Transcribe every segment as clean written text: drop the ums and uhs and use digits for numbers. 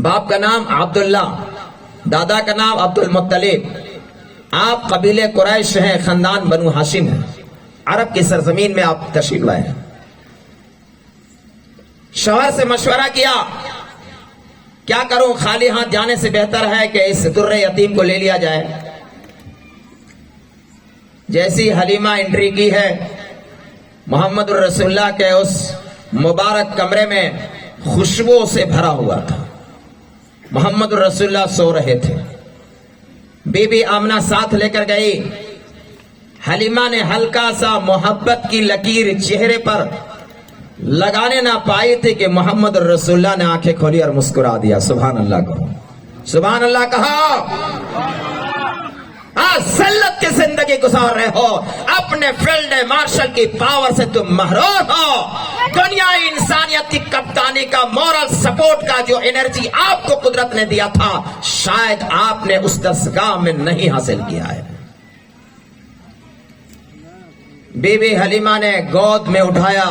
باپ کا نام عبداللہ، دادا کا نام عبد المطلب، آپ قبیلے قریش ہیں، خاندان بنو ہاشم ہے، عرب کی سرزمین میں آپ تشریف لائے ہیں۔ شوہر سے مشورہ کیا، کیا کروں، خالی ہاتھ جانے سے بہتر ہے کہ اس در یتیم کو لے لیا جائے۔ جیسی حلیمہ انٹری کی ہے، محمد الرسول اللہ کے اس مبارک کمرے میں خوشبو سے بھرا ہوا تھا۔ محمد الرسول اللہ سو رہے تھے، بی بی آمنہ ساتھ لے کر گئی۔ حلیمہ نے ہلکا سا محبت کی لکیر چہرے پر لگانے نہ پائی تھی کہ محمد الرسول اللہ نے آنکھیں کھولی اور مسکرا دیا۔ سبحان اللہ کہو، سبحان اللہ کہو۔ آج ذلت کی زندگی گزار رہے ہو، اپنے فیلڈ مارشل کی پاور سے تم محروم ہو۔ دنیا انسانیت کی کپتانی کا، مورل سپورٹ کا جو انرجی آپ کو قدرت نے دیا تھا، شاید آپ نے اس دستگاہ میں نہیں حاصل کیا ہے۔ بی بی حلیمہ نے گود میں اٹھایا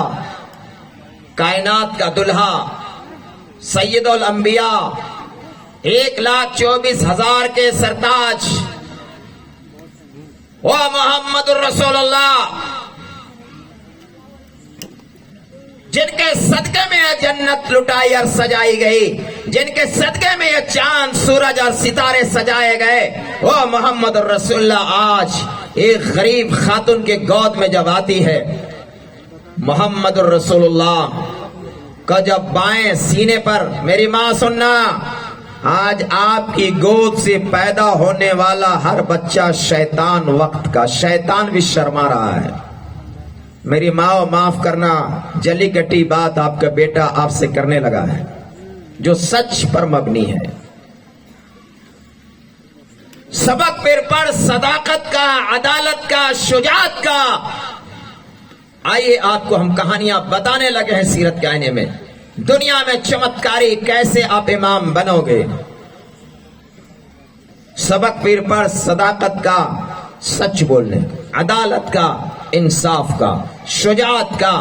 کائنات کا دلہا، سید الانبیاء، 1,24,000 کے سرتاج، وہ محمد الرسول اللہ، جن کے صدقے میں یہ جنت لٹائی اور سجائی گئی، جن کے صدقے میں یہ چاند، سورج اور ستارے سجائے گئے، وہ محمد الرسول اللہ آج ایک غریب خاتون کے گود میں جب آتی ہے، محمد الرسول اللہ کا جب بائیں سینے پر، میری ماں سننا، آج آپ کی گود سے پیدا ہونے والا ہر بچہ شیطان وقت کا، شیطان بھی شرما رہا ہے۔ میری ماں معاف کرنا، جلی کٹی بات آپ کا بیٹا آپ سے کرنے لگا ہے جو سچ پر مبنی ہے۔ سبق پھر پڑھ، صداقت کا، عدالت کا، شجاعت کا۔ آئیے آپ کو ہم کہانیاں بتانے لگے ہیں سیرت کے آئینے میں، دنیا میں چمتکاری کیسے آپ امام بنو گے۔ سبق پھر پڑھ، صداقت کا، سچ بولنے، عدالت کا، انصاف کا، شجاعت کا،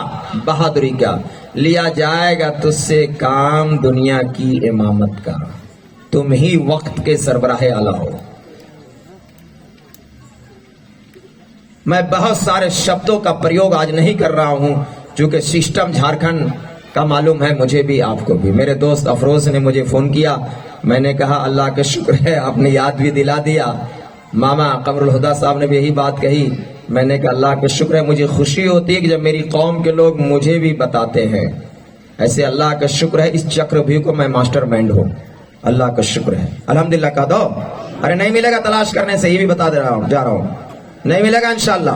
بہادری کا۔ لیا جائے گا تجھ سے کام دنیا کی امامت کا، تم ہی وقت کے سربراہ اعلیٰ ہو۔ میں بہت سارے شبدوں کا پریوگ آج نہیں کر رہا ہوں، چونکہ سسٹم جھارکھنڈ کا معلوم ہے مجھے بھی، آپ کو بھی۔ میرے دوست افروز نے مجھے فون کیا، میں نے کہا اللہ کا شکر ہے آپ نے یاد بھی دلا دیا۔ ماما قمر الہدا صاحب نے بھی یہی بات کہی، میں نے کہا اللہ کا شکر ہے، مجھے خوشی ہوتی ہے کہ جب میری قوم کے لوگ مجھے بھی بتاتے ہیں۔ ایسے اللہ کا شکر ہے اس چکر بھی کو میں ماسٹر مائنڈ ہوں، اللہ کا شکر ہے، الحمدللہ کہہ دو۔ ارے نہیں ملے گا تلاش کرنے سے، یہ بھی بتا دے رہا ہوں، جا رہا ہوں، نہیں ملے گا انشاءاللہ،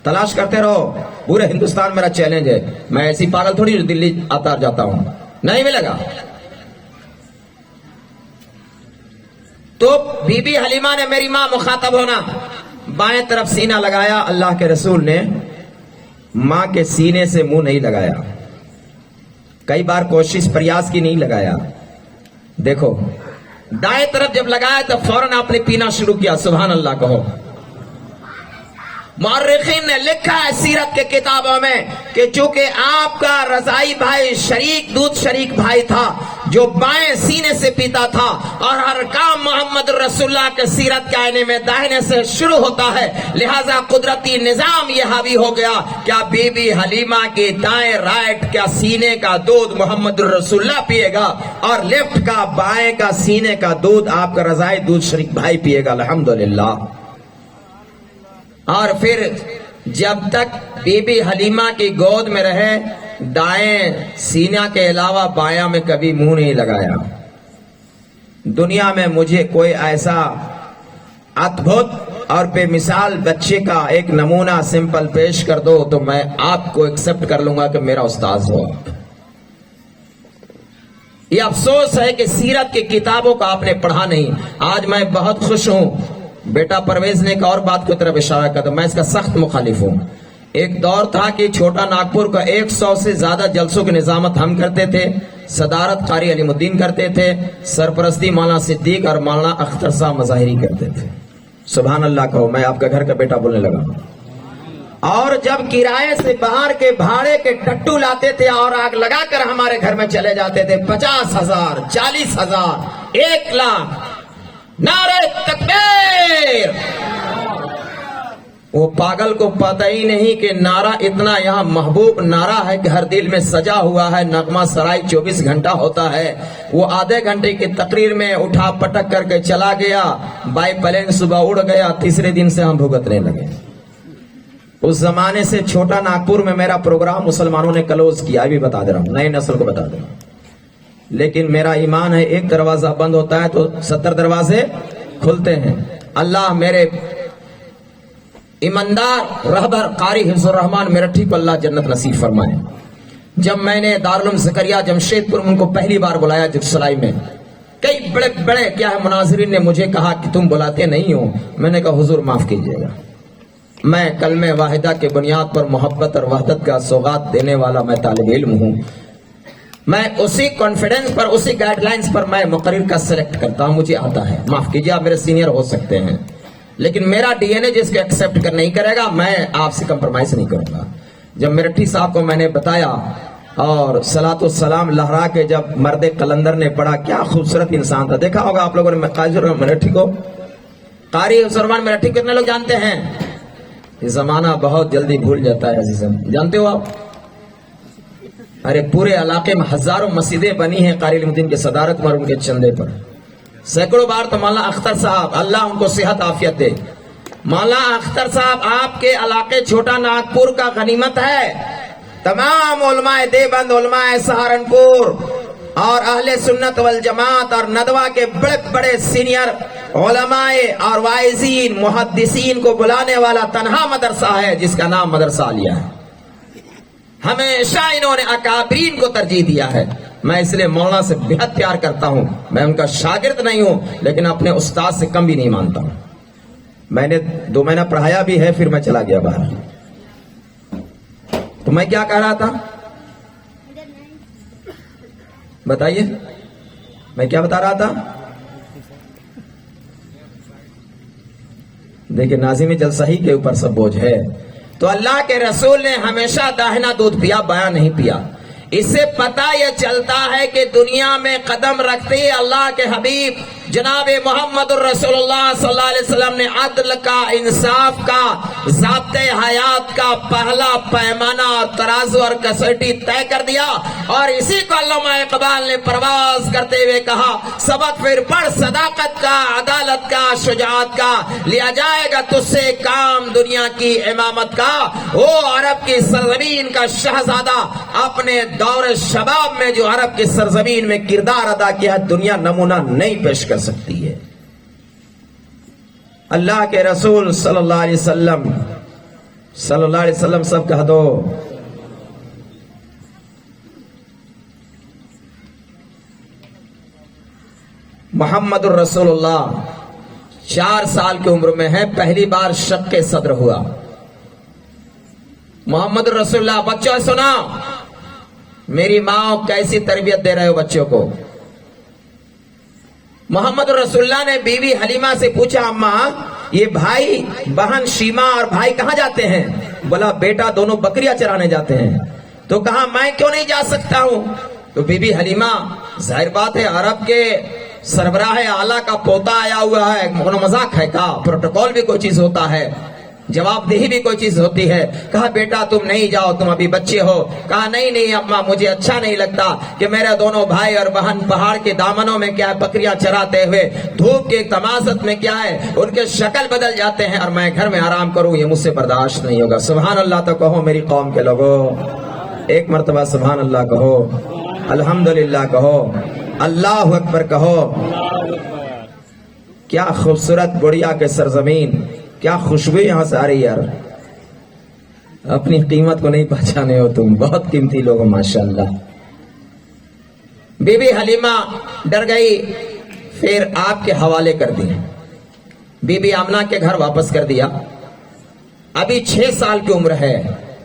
تلاش کرتے رہو۔ پورے ہندوستان میرا چیلنج ہے، میں ایسی پاگل تھوڑی دلی آتا جاتا ہوں، نہیں ملے گا۔ تو بی بی حلیمہ نے، میری ماں مخاطب ہونا، بائیں طرف سینہ لگایا، اللہ کے رسول نے ماں کے سینے سے منہ نہیں لگایا، کئی بار کوشش پریاس کی نہیں لگایا۔ دیکھو دائیں طرف جب لگایا تو فوراً آپ نے پینا شروع کیا۔ سبحان اللہ کہو۔ مورخین نے لکھا ہے سیرت کے کتابوں میں کہ چونکہ آپ کا رضائی بھائی شریک دودھ شریک بھائی تھا جو بائیں سینے سے پیتا تھا، اور ہر کام محمد الرسول اللہ کے سیرت کے آئینے میں داہنے سے شروع ہوتا ہے، لہذا قدرتی نظام یہ حاوی ہو گیا۔ کیا بی بی حلیمہ کے دائیں رائٹ کیا سینے کا دودھ محمد الرسول اللہ پیے گا، اور لیفٹ کا بائیں کا سینے کا دودھ آپ کا رضائی دودھ شریک بھائی پیے گا، الحمدللہ۔ اور پھر جب تک بی بی حلیمہ کی گود میں رہے، دائیں سینہ کے علاوہ بایاں میں کبھی منہ نہیں لگایا۔ دنیا میں مجھے کوئی ایسا ادبھت اور بے مثال بچے کا ایک نمونہ سمپل پیش کر دو تو میں آپ کو ایکسپٹ کر لوں گا کہ میرا استاذ ہو۔ یہ افسوس ہے کہ سیرت کی کتابوں کا آپ نے پڑھا نہیں۔ آج میں بہت خوش ہوں، بیٹا پرویز نے ایک اور بات کی طرف اشارہ کرتا، میں اس کا سخت مخالف ہوں۔ ایک دور تھا کہ چھوٹا ناگپور کا 100 سے زیادہ جلسوں کی نظامت ہم کرتے تھے، صدارت قاری علیم الدین کرتے تھے، سرپرستی مولانا صدیق اور مولانا اختر صاحب مظاہری کرتے تھے۔ سبحان اللہ کہو، میں آپ کا گھر کا بیٹا بولنے لگا ہوں۔ اور جب کرائے سے باہر کے بھاڑے کے ٹٹو لاتے تھے اور آگ لگا کر ہمارے گھر میں چلے جاتے تھے، 50,000 40,000 1,00,000 نعرہ تکبیر. وہ پاگل کو پتہ ہی نہیں کہ نعرہ اتنا یہاں محبوب نعرہ ہے کہ ہر دل میں سجا ہوا ہے. نغمہ سرائی 24 گھنٹہ ہوتا ہے. وہ آدھے گھنٹے کی تقریر میں اٹھا پٹک کر کے چلا گیا، بائی پلین صبح اڑ گیا، تیسرے دن سے ہم بھگتنے لگے. اس زمانے سے چھوٹا ناگپور میں میرا پروگرام مسلمانوں نے کلوز کیا، ابھی بتا دے رہا ہوں، نئی نسل کو بتا دے رہا ہوں. لیکن میرا ایمان ہے ایک دروازہ بند ہوتا ہے تو 70 دروازے کھلتے ہیں. اللہ میرے ایماندار رہبر قاری حفظ الرحمان میرٹھی کو اللہ جنت نصیب فرمائے. جب میں نے دارالعلوم زکریا جمشید پور میں ان کو پہلی بار بلایا جگسلائی میں، کئی بڑے بڑے کیا ہے مناظرین نے مجھے کہا کہ تم بلاتے نہیں ہو. میں نے کہا حضور معاف کیجئے گا، میں کلمہ واحدہ کے بنیاد پر محبت اور وحدت کا سوغات دینے والا میں طالب علم ہوں. میں اسی کانفیڈنس پر، اسی گائیڈ لائنز پر میں مقرر کا سلیکٹ کرتا ہوں، مجھے آتا ہے. معاف کیجئے، آپ میرے سینئر ہو سکتے ہیں لیکن میرا ڈی این اے جس کو ایکسپٹ کر نہیں کرے گا میں آپ سے کمپرومائز نہیں کروں گا. جب میرٹھی صاحب کو میں نے بتایا اور صلاۃ والسلام لہرا کے جب مرد قلندر نے پڑھا، کیا خوبصورت انسان تھا. دیکھا ہوگا آپ لوگوں نے میرٹھی کو، قاری عثمان میرٹھی کتنے لوگ جانتے ہیں؟ یہ زمانہ بہت جلدی بھول جاتا ہے عزیزم. جانتے ہو آپ؟ ارے پورے علاقے میں ہزاروں مسجدیں بنی ہیں قاری علم الدین کی صدارت میں اور ان کے چندے پر. سینکڑوں بار تو مولانا اختر صاحب، اللہ ان کو صحت عافیت دے، مولانا اختر صاحب آپ کے علاقے چھوٹا ناگپور کا غنیمت ہے. تمام علماء دیوبند، علماء سہارنپور اور اہل سنت والجماعت اور ندوہ کے بڑے بڑے سینئر علماء اور واعظین محدثین کو بلانے والا تنہا مدرسہ ہے جس کا نام مدرسہ عالیہ ہے. ہمیشہ انہوں نے اکابرین کو ترجیح دیا ہے. میں اس لیے مولانا سے بہت پیار کرتا ہوں. میں ان کا شاگرد نہیں ہوں لیکن اپنے استاد سے کم بھی نہیں مانتا ہوں. میں نے 2 مہینہ پڑھایا بھی ہے، پھر میں چلا گیا باہر. تو میں کیا کہہ رہا تھا بتائیے، میں کیا بتا رہا تھا؟ دیکھیں ناظم جلسہ ہی کے اوپر سب بوجھ ہے. تو اللہ کے رسول نے ہمیشہ داہنا دودھ پیا، بایاں نہیں پیا. اس سے پتہ یہ چلتا ہے کہ دنیا میں قدم رکھتے ہی اللہ کے حبیب جناب محمد الرسول اللہ صلی اللہ علیہ وسلم نے عدل کا، انصاف کا، ضابطۂ حیات کا پہلا پیمانہ، ترازو اور کسوٹی طے کر دیا. اور اسی کو علامہ اقبال نے پرواز کرتے ہوئے کہا، سبق پھر پڑھ صداقت کا، عدالت کا، شجاعت کا، لیا جائے گا تجھ سے کام دنیا کی امامت کا. وہ عرب کی سرزمین کا شہزادہ اپنے دور شباب میں جو عرب کی سرزمین میں کردار ادا کیا ہے، دنیا نمونہ نہیں پیش کر سکتی ہے. اللہ کے رسول صلی اللہ علیہ وسلم سب کہہ دو. محمد الرسول اللہ 4 سال کی عمر میں ہے، پہلی بار شق صدر ہوا. محمد الرسول اللہ، بچوں سنا، میری ماں کیسی تربیت دے رہے ہو بچوں کو. محمد الرسول اللہ نے بیوی حلیمہ سے پوچھا، اماں یہ بھائی بہن شیما اور بھائی کہاں جاتے ہیں؟ بولا بیٹا دونوں بکریاں چرانے جاتے ہیں. تو کہا میں کیوں نہیں جا سکتا ہوں؟ تو بی بی حلیمہ، ظاہر بات ہے عرب کے سربراہ اعلیٰ کا پوتا آیا ہوا ہے، مذاق ہے کا پروٹوکول بھی کوئی چیز ہوتا ہے، جواب دہی بھی کوئی چیز ہوتی ہے. کہا بیٹا تم نہیں جاؤ، تم ابھی بچے ہو. کہا نہیں اماں، مجھے اچھا نہیں لگتا کہ میرے دونوں بھائی اور بہن پہاڑ کے دامنوں میں کیا ہے بکریاں چراتے ہوئے دھوپ کے تمازت میں کیا ہے ان کے شکل بدل جاتے ہیں اور میں گھر میں آرام کروں، یہ مجھ سے برداشت نہیں ہوگا. سبحان اللہ تو کہو میری قوم کے لوگوں، ایک مرتبہ سبحان اللہ کہو، الحمدللہ کہو، اللہ اکبر کہو. کیا خوبصورت بڑیا کے سرزمین، کیا خوشبو یہاں سے آ رہی یار. اپنی قیمت کو نہیں پہچانے ہو تم، بہت قیمتی لوگ ہو ماشاءاللہ. بی بی حلیمہ ڈر گئی، پھر آپ کے حوالے کر دی. بی بی آمنہ کے گھر واپس کر دیا. ابھی 6 سال کی عمر ہے،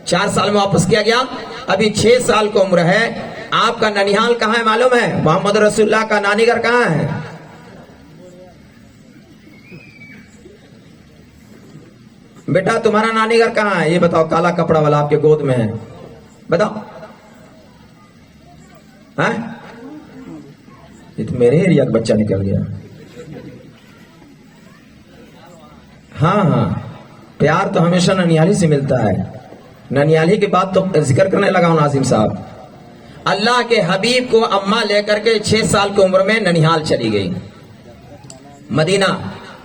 4 سال میں واپس کیا گیا، ابھی 6 سال کی عمر ہے. آپ کا ننیحال کہاں ہے معلوم ہے؟ محمد رسول اللہ کا نانی گھر کہاں ہے؟ بیٹا تمہارا نانی گھر کہاں ہے؟ یہ بتاؤ کالا کپڑا والا آپ کے گود میں ہے، بتاؤ. ہاں یہ تو میرے ایریا کا بچہ نکل گیا. ہاں پیار تو ہمیشہ ننیالی سے ملتا ہے. ننیالی کی بات تو ذکر کرنے لگا ہوں ناظم صاحب. اللہ کے حبیب کو اماں لے کر کے 6 سال کی عمر میں ننیال چلی گئی، مدینہ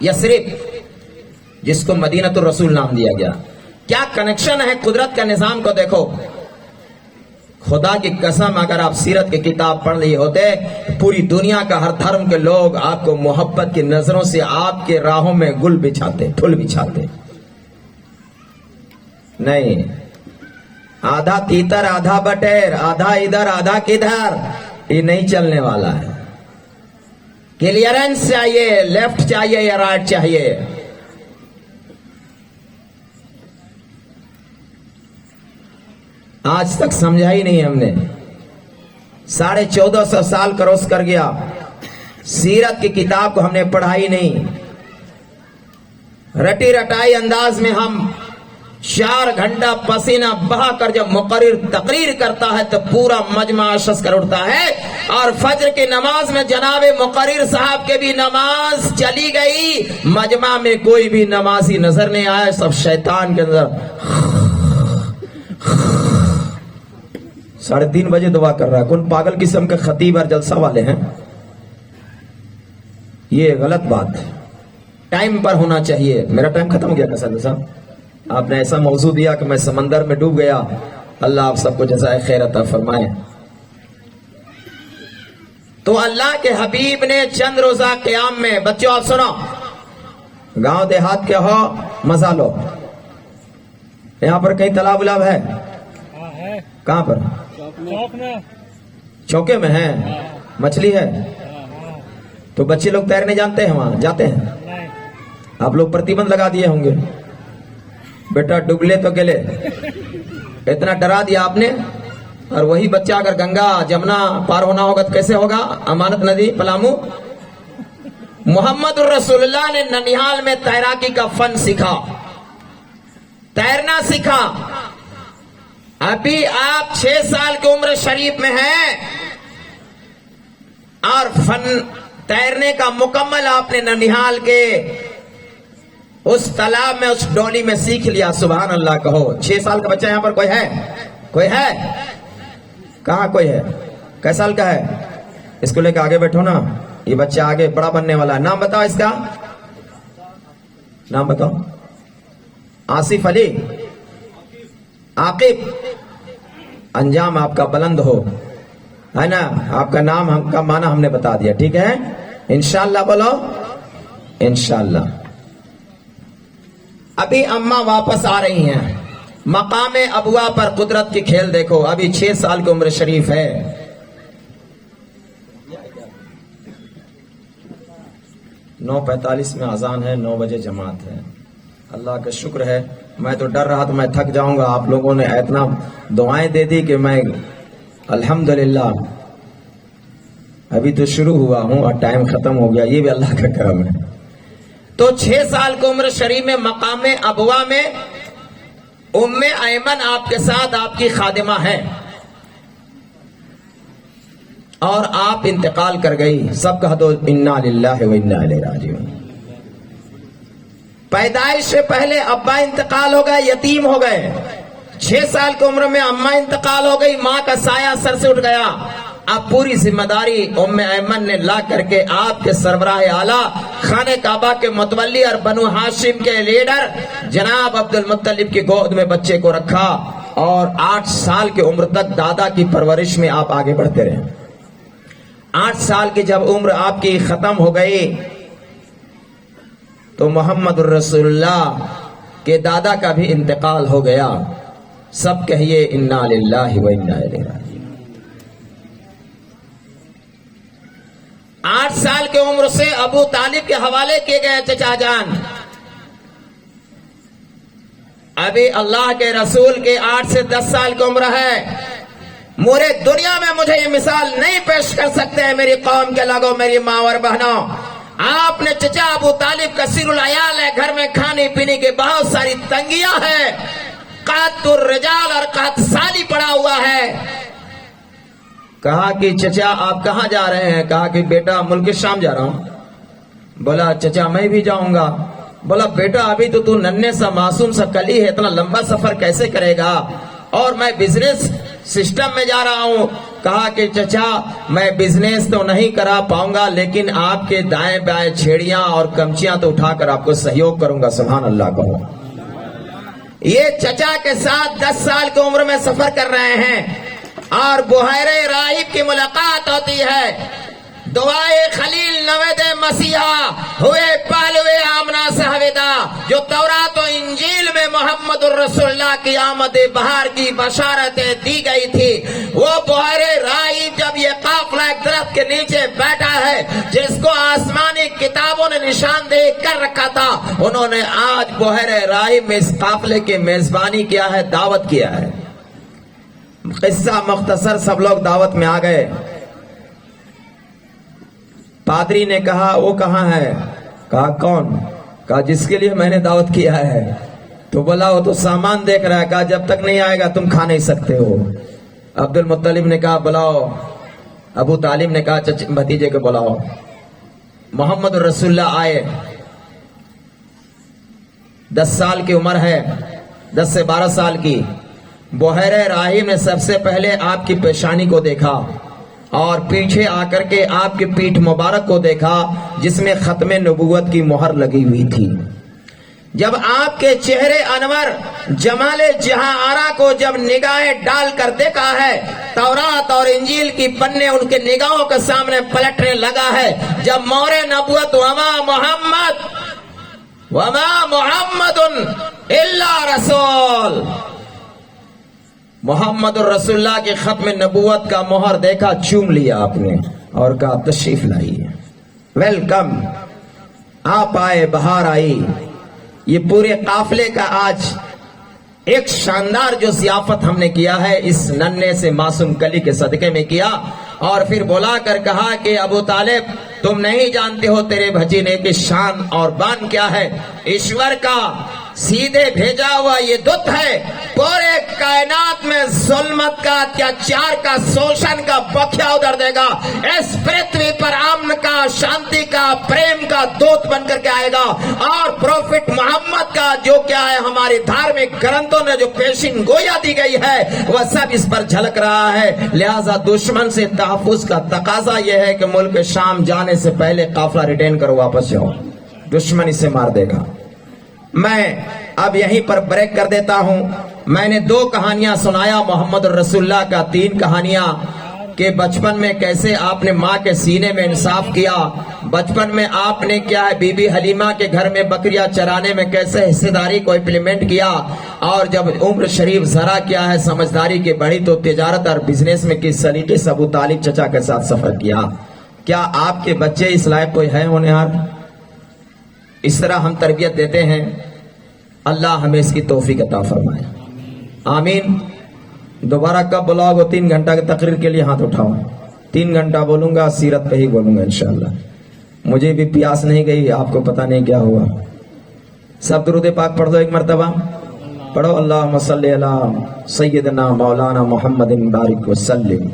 یثرب، جس کو مدینہ الرسول نام دیا گیا. کیا کنیکشن ہے قدرت کا نظام کو دیکھو. خدا کی قسم اگر آپ سیرت کی کتاب پڑھ لیے ہوتے پوری دنیا کا ہر دھرم کے لوگ آپ کو محبت کی نظروں سے آپ کے راہوں میں گل بچھاتے، پھول بچھاتے. نہیں، آدھا تیتر آدھا بٹیر، آدھا ادھر آدھا کدھر، یہ نہیں چلنے والا ہے. کلیئرنس چاہیے، لیفٹ چاہیے یا رائٹ چاہیے. آج تک سمجھا ہی نہیں ہم نے. 1450 سال کروس کر گیا، سیرت کی کتاب کو ہم نے پڑھا ہی نہیں. رٹی رٹائی انداز میں ہم 4 گھنٹہ پسینہ بہا کر جب مقرر تقریر کرتا ہے تو پورا مجمع اشس کر اٹھتا ہے. اور فجر کی نماز میں جناب مقرر صاحب کے بھی نماز چلی گئی، مجمع میں کوئی بھی نمازی نظر نہیں آیا، سب شیطان کے اندر 3:30 بجے دعا کر رہا ہے. کون پاگل قسم کے خطیب اور جلسہ والے ہیں؟ یہ غلط بات ہے. ٹائم پر ہونا چاہیے. میرا ٹائم ختم ہو گیا کسان صاحب. آپ نے ایسا موضوع دیا کہ میں سمندر میں ڈوب گیا. اللہ آپ سب کو جزائے خیر عطا فرمائے. تو اللہ کے حبیب نے چند روزہ قیام میں، بچوں آپ سنو، گاؤں دیہات کے ہو مزہ لو. یہاں پر کہیں تالاب ولاب ہے؟ کہاں پر؟ چوکے میں ہے. مچھلی ہے تو بچے لوگ تیرنے جانتے ہیں؟ وہاں جاتے ہیں؟ آپ لوگ پرتیبند لگا دیے ہوں گے. بیٹا ڈبلے تو گلے، اتنا ڈرا دیا آپ نے. اور وہی بچہ اگر گنگا جمنا پار ہونا ہوگا تو کیسے ہوگا؟ امانت ندی پلامو. محمد الرسول اللہ نے ننیال میں تیراکی کا فن سیکھا، تیرنا سیکھا. ابھی آپ 6 سال کی عمر شریف میں ہیں اور فن تیرنے کا مکمل آپ نے ننیال کے اس تالاب میں، اس ڈولی میں سیکھ لیا. سبحان اللہ کہو. 6 سال کا بچہ یہاں پر کوئی ہے؟ کوئی ہے؟ کہاں کوئی ہے؟ کئی سال کا ہے؟ اس کو لے کے آگے بیٹھو نا. یہ بچہ آگے بڑا بننے والا ہے. نام بتاؤ اس کا، نام بتاؤ. آصف علی، عاقب. انجام آپ کا بلند ہو، ہے نا. آپ کا نام ہم کا معنی ہم نے بتا دیا، ٹھیک ہے؟ انشاءاللہ بولو انشاءاللہ. ابھی اماں واپس آ رہی ہیں. مقام ابوا پر قدرت کی کھیل دیکھو. ابھی 6 سال کی عمر شریف ہے. 9:45 میں اذان ہے، 9 بجے جماعت ہے. اللہ کا شکر ہے. میں تو ڈر رہا تھا میں تھک جاؤں گا. آپ لوگوں نے اتنا دعائیں دے دی کہ میں الحمدللہ ابھی تو شروع ہوا ہوں اور ٹائم ختم ہو گیا. یہ بھی اللہ کا کرم ہے. تو 6 سال کی عمر شریف میں مقام ابوا میں ام ایمن آپ کے ساتھ آپ کی خادمہ ہے اور آپ انتقال کر گئی. سب کہہ دو انا للہ و انا الیہ راجعون. پیدائش سے پہلے ابا انتقال ہو گئے، یتیم ہو گئے. 6 سال کی عمر میں اماں انتقال ہو گئی، ماں کا سایہ سر سے اٹھ گیا. اب پوری ذمہ داری ام ایمن نے لا کر کے آپ کے سربراہ اعلیٰ، خانہ کعبہ کے متولی اور بنو ہاشم کے لیڈر جناب عبد المطلب کی گود میں بچے کو رکھا اور 8 سال کی عمر تک دادا کی پرورش میں آپ آگے بڑھتے رہے. 8 سال کی جب عمر آپ کی ختم ہو گئی تو محمد الرسول اللہ کے دادا کا بھی انتقال ہو گیا. سب کہیے انا للہ و انا الیہ راجعون. 8 سال کی عمر سے ابو طالب کے حوالے کیے گئے چچا جان. ابھی اللہ کے رسول کے 8 سے 10 سال کی عمر ہے. مورے دنیا میں مجھے یہ مثال نہیں پیش کر سکتے ہیں میری قوم کے لوگوں، میری ماں اور بہنوں. آپ نے چچا ابو طالب کثیر العیال ہے، گھر میں کھانے پینے کے بہت ساری تنگیاں ہیں، قحط الرجال اور قحط سالی پڑا ہوا ہے۔ کہا کہ چچا آپ کہاں جا رہے ہیں؟ کہا کہ بیٹا ملک شام جا رہا ہوں۔ بولا چچا میں بھی جاؤں گا۔ بولا بیٹا ابھی تو ننھے سا معصوم سا کلی ہے، اتنا لمبا سفر کیسے کرے گا؟ اور میں بزنس سسٹم میں جا رہا ہوں۔ کہا کہ چچا میں بزنس تو نہیں کرا پاؤں گا، لیکن آپ کے دائیں بائیں چھیڑیاں اور کمچیاں تو اٹھا کر آپ کو سہیوگ کروں گا۔ سبحان اللہ کہو۔ یہ چچا کے ساتھ 10 سال کی عمر میں سفر کر رہے ہیں اور بحیرہ راہب کی ملاقات ہوتی ہے۔ دعائے خلیل نوید مسیحا ہوئے پہلوے آمنا صحویدہ، جو تورات و انجیل میں محمد الرسول اللہ کی آمد بہار کی بشارتیں دی گئی تھی، وہ بحیرہ راہب جب یہ قافلہ ایک درخت کے نیچے بیٹھا ہے جس کو آسمانی کتابوں نے نشاندہی کر رکھا تھا، انہوں نے آج بحیرہ راہب میں اس قافلے کی میزبانی کیا ہے، دعوت کیا ہے۔ قصہ مختصر، سب لوگ دعوت میں آ گئے۔ پادری نے کہا وہ کہاں ہے؟ کہا کون؟ کہا جس کے لیے میں نے دعوت کیا ہے۔ تو بولا وہ تو سامان دیکھ رہا ہے۔ کہا جب تک نہیں آئے گا تم کھا نہیں سکتے ہو۔ عبد المطلب نے کہا بلاؤ۔ ابو طالب نے کہا بھتیجے کو بلاؤ۔ محمد الرسول اللہ آئے، 10 سال کی عمر ہے، 10 سے 12 سال کی۔ بحیرہ راہب نے سب سے پہلے آپ کی پیشانی کو دیکھا اور پیچھے آ کر کے آپ کی پیٹھ مبارک کو دیکھا جس میں ختم نبوت کی مہر لگی ہوئی تھی۔ جب آپ کے چہرے انور جمال جہاں آرا کو جب نگاہیں ڈال کر دیکھا ہے، تورات اور انجیل کی پنے ان کے نگاہوں کے سامنے پلٹنے لگا ہے۔ جب مور نبوت وما محمد الا رسول، محمد الرسول اللہ کے ختم نبوت کا مہر دیکھا، چوم لیا آپ نے اور کہا تشریف لائیے، ویلکم، آپ آئے، بہار آئی۔ یہ پورے قافلے کا آج ایک شاندار جو ضیافت ہم نے کیا ہے اس ننھے سے معصوم کلی کے صدقے میں کیا۔ اور پھر بلا کر کہا کہ ابو طالب تم نہیں جانتے ہو تیرے بھجینے کی شان اور بان کیا ہے۔ ایشور کا سیدھے بھیجا ہوا یہ دت ہے، پورے کائنات میں ظلمت کا، اتیاچار کا، شوشن کا بکھیا ادھر دے گا۔ اس پرتھوی پر امن کا، شانتی کا، پریم کا دوت بن کر کے آئے گا۔ اور پروفٹ محمد کا جو کیا ہے ہماری دھارمک گرنتھوں نے جو پیشین گویا دی گئی ہے وہ سب اس پر جھلک رہا ہے۔ لہذا دشمن سے تحفظ کا تقاضا یہ ہے کہ ملک شام جانے سے پہلے قافلہ ریٹین کرو، واپس جاؤ، دشمن اسے مار دے گا۔ میں اب یہیں پر بریک کر دیتا ہوں۔ میں نے 2 کہانیاں سنایا محمد الرسول اللہ کا، 3 کہانیاں کہ بچپن میں کیسے آپ نے ماں کے سینے میں انصاف کیا، بچپن میں آپ نے کیا ہے بی بی حلیمہ کے گھر میں بکریاں چرانے میں کیسے حصے داری کو امپلیمنٹ کیا، اور جب عمر شریف ذرا کیا ہے سمجھداری کے بڑھی تو تجارت اور بزنس میں کس سلیقے سے ابو طالب چچا کے ساتھ سفر کیا۔ کیا آپ کے بچے اس لائق کوئی ہے ہونہار؟ اس طرح ہم تربیت دیتے ہیں۔ اللہ ہمیں اس کی توفیق عطا فرمائے، آمین۔ دوبارہ کب بلاؤ گے؟ 3 گھنٹہ کی تقریر کے لیے ہاتھ اٹھاؤ۔ 3 گھنٹہ بولوں گا، سیرت پہ ہی بولوں گا انشاءاللہ۔ مجھے بھی پیاس نہیں گئی، آپ کو پتہ نہیں کیا ہوا۔ سب درود پاک پڑھ دو ایک مرتبہ، پڑھو اللہم صلی علی سیدنا مولانا محمد بارک وسلم،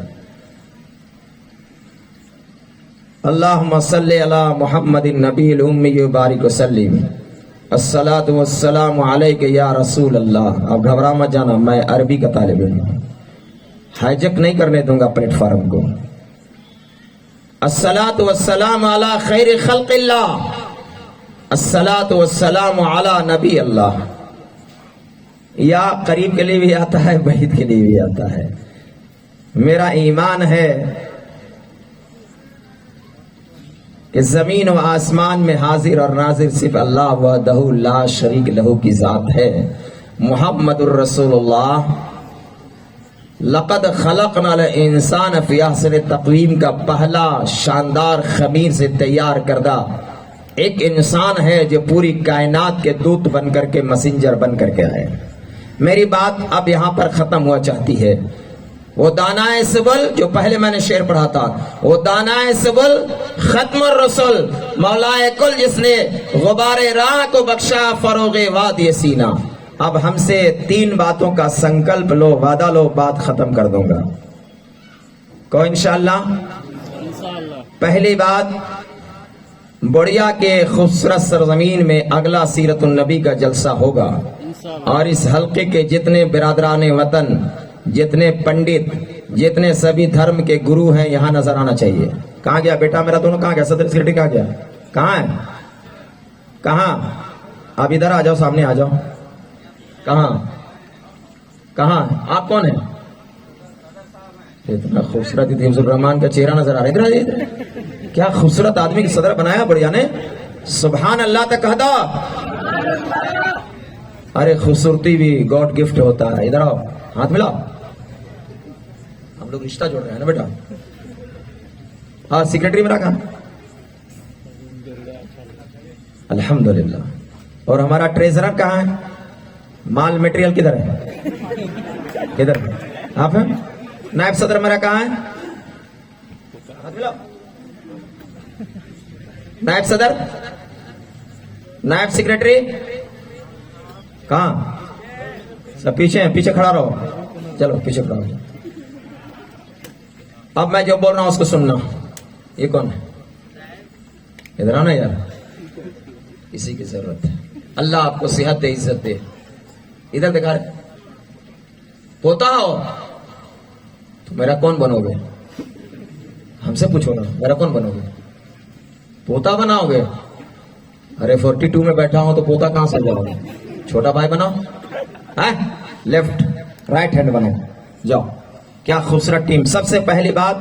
اللہم صلی علی محمد النبی الامی بارک وسلم، الصلاۃ والسلام علیک یا رسول اللہ۔ اب گھبرا مت جانا، میں عربی کا طالب علم ہوں، ہائیجک نہیں کرنے دوں گا پلیٹ فارم کو۔ الصلاۃ والسلام علی خیر خلق اللہ، الصلاۃ والسلام علی نبی اللہ۔ یا قریب کے لیے بھی آتا ہے، بعید کے لیے بھی آتا ہے۔ میرا ایمان ہے کہ زمین و آسمان میں حاضر اور ناظر صرف اللہ وحدہ لا شریک لہ کی ذات ہے۔ محمد الرسول اللہ لقد خلقنا الانسان فی احسن تقویم کا پہلا شاندار خمیر سے تیار کردہ ایک انسان ہے جو پوری کائنات کے دودت بن کر کے، مسنجر بن کر کے آئے۔ میری بات اب یہاں پر ختم ہوا چاہتی ہے۔ وہ دانائے سبل جو پہلے میں نے شعر پڑھا تھا، وہ دانائے سبل ختم الرسل مولائے کل جس نے غبار راہ کو بخشا فروغ وادی سینا۔ اب ہم سے 3 باتوں کا سنکلپ لو، وعدہ لو، بات ختم کر دوں گا کو انشاءاللہ۔ پہلی بات، بڑیا کے خوبصورت سرزمین میں اگلا سیرت النبی کا جلسہ ہوگا، اور اس حلقے کے جتنے برادران وطن، جتنے پنڈت، جتنے سبھی دھرم کے گرو ہیں یہاں نظر آنا چاہیے۔ کہاں گیا بیٹا میرا دونوں؟ کہاں گیا صدر سیکرٹری؟ کہاں گیا؟ کہاں ہے؟ کہاں؟ آپ ادھر آ جاؤ، سامنے آ جاؤ۔ کہاں کہاں آپ کون ہیں؟ اتنا خوبصورت حفظ الرحمان کا چہرہ نظر آ رہا ہے، ادھر کیا خوبصورت آدمی کی صدر بنایا بڑھیا نے، سبحان اللہ تک کہتا۔ ارے خوبصورتی بھی گاڈ گفٹ ہوتا ہے۔ ادھر آؤ، ہاتھ ملاؤ، ہم لوگ رشتہ جوڑ رہے ہیں نا بیٹا۔ ہاں سیکرٹری میرا کہاں؟ الحمدللہ۔ اور ہمارا ٹریزرر کہاں ہے؟ مال میٹیریل کدھر ہے؟ کدھر آپ ہیں؟ نائب صدر میرا کہاں ہے؟ ہاتھ ملاؤ۔ نائب صدر، نائب سیکرٹری کہاں؟ سب پیچھے ہیں، پیچھے کھڑا رہو، چلو پیچھے کھڑا رہو۔ اب میں جو بول رہا ہوں اس کو سننا۔ یہ کون ہے؟ ادھر آنا یار، اسی کی ضرورت ہے۔ اللہ آپ کو صحت دے، عزت دے۔ ادھر دکھا رہے پوتا ہو تو میرا کون بنو گے؟ ہم سے پوچھو نا، میرا کون بنو گے؟ پوتا بناؤ گے؟ ارے 42 میں بیٹھا ہوں تو پوتا کہاں سے جاؤ گے؟ چھوٹا بھائی بناؤ، لیفٹ رائٹ ہینڈ بناؤ، جاؤ۔ کیا خوبصورت ٹیم۔ سب سے پہلی بات،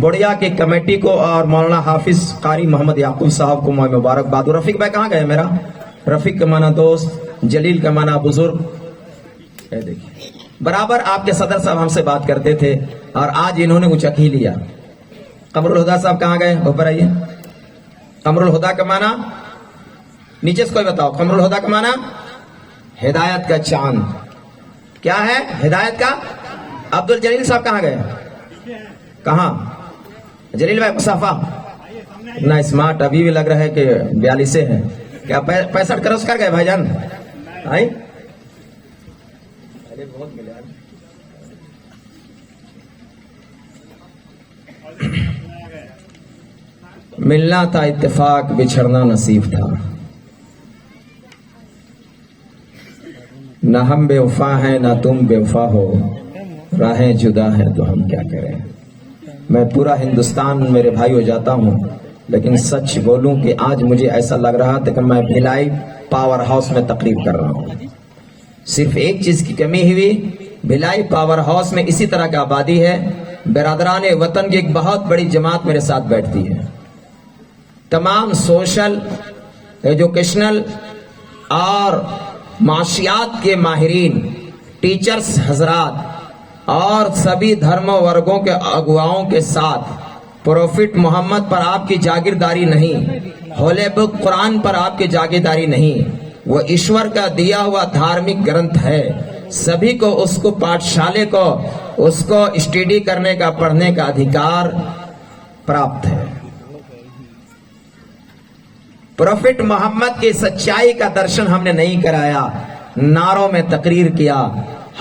بڑیا کی کمیٹی کو اور مولانا حافظ قاری محمد یعقوب صاحب کو میں مبارکباد۔ رفیق بھائی کہاں گئے؟ میرا رفیق کا مانا دوست، جلیل کا مانا بزرگ۔ دیکھیے برابر آپ کے صدر صاحب ہم سے بات کرتے تھے اور آج انہوں نے اونچا ہی لیا۔ قمر الہدا صاحب کہاں گئے؟ اوپر آئیے۔ قمر الہدا کا مانا نیچے سے کوئی بتاؤ۔ قمر الہدا کا مانا ہدایت کا چاند۔ کیا ہے ہدایت کا؟ عبد الجلیل صاحب کہاں گئے؟ کہاں؟ جلیل بھائی مصافہ اتنا اسمارٹ، ابھی بھی لگ رہا ہے کہ 42 ہیں۔ کیا 65 کروس کر گئے بھائی جان؟ آئی ملنا تھا اتفاق، بچھڑنا نصیب تھا۔ نہ ہم بے وفا ہیں نہ تم بے وفا ہو، راہیں جدا ہیں تو ہم کیا کریں۔ میں پورا ہندوستان میرے بھائی ہو جاتا ہوں، لیکن سچ بولوں کہ آج مجھے ایسا لگ رہا تھا کہ میں بھلائی پاور ہاؤس میں تقریب کر رہا ہوں۔ صرف ایک چیز کی کمی ہوئی، بھلائی پاور ہاؤس میں اسی طرح کی آبادی ہے، برادران وطن کی ایک بہت بڑی جماعت میرے ساتھ بیٹھتی ہے۔ تمام سوشل، ایجوکیشنل اور معاشیات کے ماہرین، ٹیچرز حضرات اور سبھی دھرم و ورگوں کے اگواؤں کے ساتھ پروفٹ محمد پر آپ کی جاگیرداری نہیں، ہولے بک قرآن پر آپ کی جاگیرداری نہیں، وہ ایشور کا دیا ہوا دھارمک گرنتھ ہے۔ سبھی کو اس کو پاٹھشالے کو اس کو اسٹڈی کرنے کا، پڑھنے کا ادھیکار پراپت ہے۔ پروفٹ محمد کی سچائی کا درشن ہم نے نہیں کرایا، نعروں میں تقریر کیا،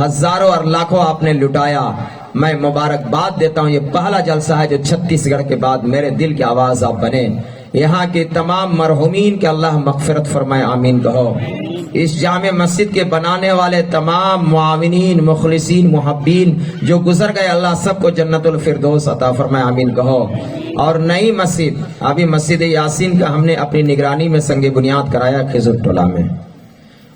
ہزاروں اور لاکھوں آپ نے لٹایا۔ میں مبارکباد دیتا ہوں، یہ پہلا جلسہ ہے جو 36 گڑھ کے بعد میرے دل کی آواز آپ بنے۔ یہاں کے تمام مرحومین کے اللہ مغفرت فرمائے، آمین کہو۔ اس جامع مسجد کے بنانے والے تمام معاونین، مخلصین، محبین جو گزر گئے، اللہ سب کو جنت الفردوس عطا فرمائے، آمین کہو۔ اور نئی مسجد، ابھی مسجد یاسین کا ہم نے اپنی نگرانی میں سنگ بنیاد کرایا کھجور ٹولہ میں،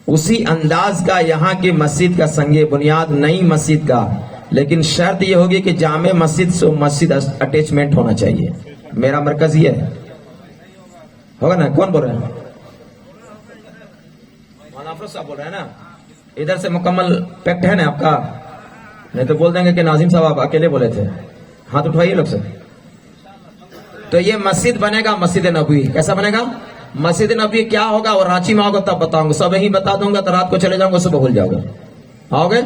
اسی انداز کا یہاں کی مسجد کا سنگ بنیاد نئی مسجد کا، لیکن شرط یہ ہوگی کہ جامع مسجد سے مسجد اٹیچمنٹ ہونا چاہیے۔ میرا مرکز یہ ہے، ہوگا نا؟ کون بول رہے ہیں؟ مولانا صاحب بول رہے ہیں نا؟ ادھر سے مکمل پیکٹ ہے نا آپ کا؟ نہیں تو بول دیں گے کہ ناظم صاحب آپ اکیلے بولے تھے۔ ہاتھ اٹھوائیے لوگ سے۔ تو یہ مسجد بنے گا مسجد نبوی۔ کیسا بنے گا؟ مسجد نبوی کیا ہوگا؟ اور رانچی میں آؤ گا تب بتاؤں گا، سب یہی بتا دوں گا تو رات کو چلے جاؤں گا، صبح بھول جاؤ گا۔ آؤ گے؟